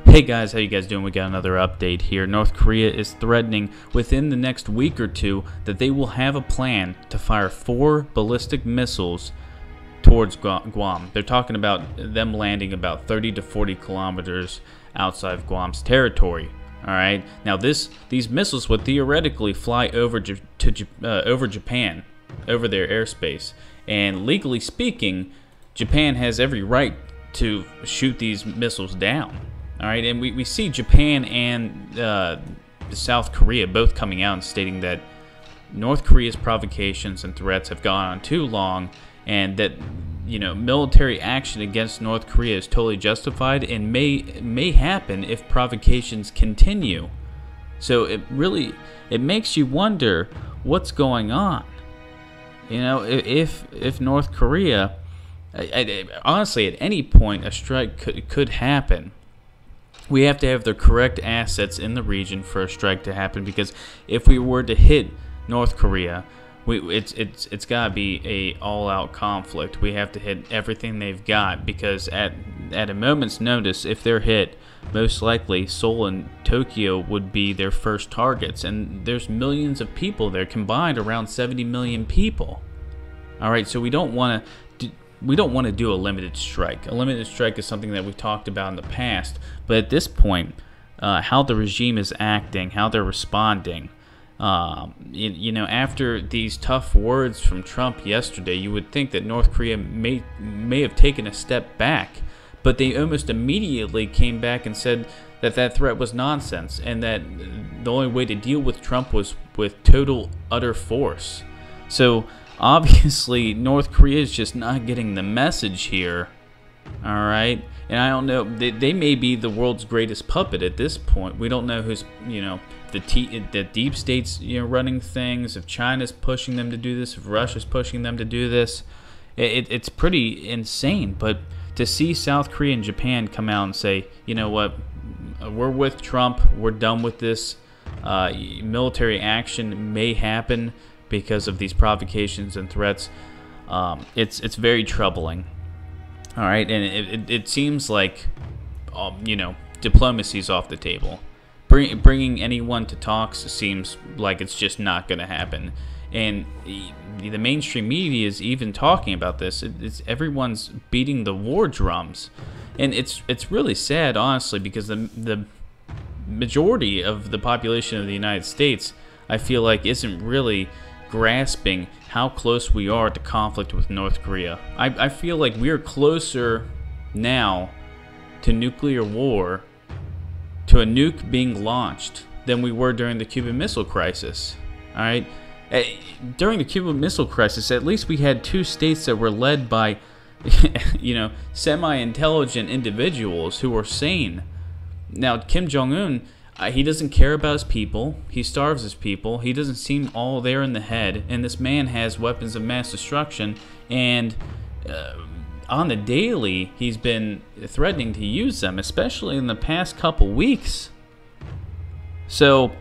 Hey guys, how you guys doing? We got another update here. North Korea is threatening within the next week or two that they will have a plan to fire 4 ballistic missiles towards Guam. They're talking about them landing about 30 to 40 kilometers outside of Guam's territory. All right. Now these missiles would theoretically fly over over Japan, over their airspace, and legally speaking, Japan has every right to shoot these missiles down. All right, and we see Japan and South Korea both coming out and stating that North Korea's provocations and threats have gone on too long, and that military action against North Korea is totally justified and may happen if provocations continue. So it makes you wonder what's going on. If North Korea, honestly, at any point a strike could happen. We have to have the correct assets in the region for a strike to happen, because if we were to hit North Korea, it's got to be a all-out conflict. We have to hit everything they've got, because at a moment's notice, if they're hit, most likely Seoul and Tokyo would be their first targets, and there's millions of people there, combined around 70 million people. All right, so we don't want to do a limited strike. A limited strike is something that we've talked about in the past, but at this point, how the regime is acting, how they're responding, after these tough words from Trump yesterday, you would think that North Korea may have taken a step back, but they almost immediately came back and said that threat was nonsense, and that the only way to deal with Trump was with total, utter force. So obviously, North Korea is just not getting the message here. All right, and I don't know. They may be the world's greatest puppet at this point. We don't know who's the deep state's running things. If China's pushing them to do this, if Russia's pushing them to do this, it's pretty insane. But to see South Korea and Japan come out and say, you know what, we're with Trump. We're done with this. Military action may happen because of these provocations and threats. It's very troubling. All right, and it seems like diplomacy's off the table. Bringing anyone to talks seems like it's just not going to happen. And the mainstream media is even talking about this. Everyone's beating the war drums, and it's really sad, honestly, because the majority of the population of the United States, I feel like, isn't really grasping how close we are to conflict with North Korea. I feel like we are closer now to nuclear war, to a nuke being launched, than we were during the Cuban Missile Crisis. All right, during the Cuban Missile Crisis, at least we had 2 states that were led by semi-intelligent individuals who were sane. Now Kim Jong-un, he doesn't care about his people. He starves his people. He doesn't seem all there in the head. And this man has weapons of mass destruction. And on the daily, he's been threatening to use them, especially in the past couple weeks. So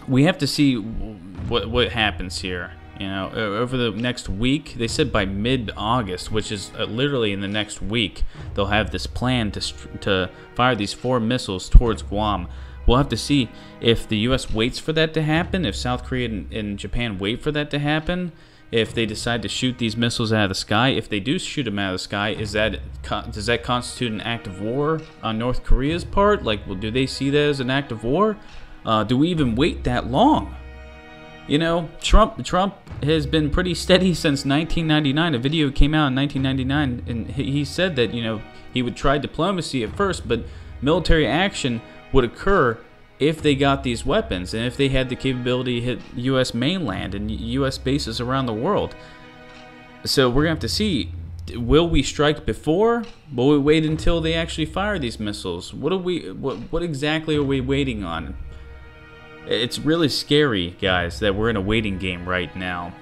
we have to see what happens here. Over the next week, they said by mid-August, which is literally in the next week, they'll have this plan to fire these 4 missiles towards Guam. We'll have to see if the U.S. waits for that to happen, if South Korea and Japan wait for that to happen, if they decide to shoot these missiles out of the sky. If they do shoot them out of the sky, does that constitute an act of war on North Korea's part? Do they see that as an act of war? Do we even wait that long? Trump has been pretty steady since 1999. A video came out in 1999, and he said that he would try diplomacy at first, but military action would occur if they got these weapons and if they had the capability to hit U.S. mainland and U.S. bases around the world. So we're going to have to see, will we strike before? Will we wait until they actually fire these missiles? What exactly are we waiting on? It's really scary, guys, that we're in a waiting game right now.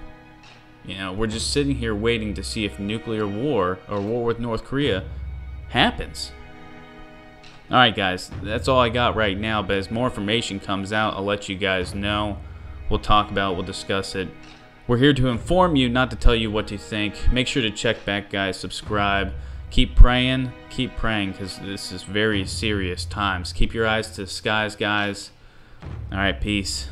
We're just sitting here waiting to see if nuclear war or war with North Korea happens. Alright guys, that's all I got right now, but as more information comes out, I'll let you guys know. We'll talk about it, we'll discuss it. We're here to inform you, not to tell you what to think. Make sure to check back, guys, subscribe, keep praying, because this is very serious times. Keep your eyes to the skies, guys. All right, peace.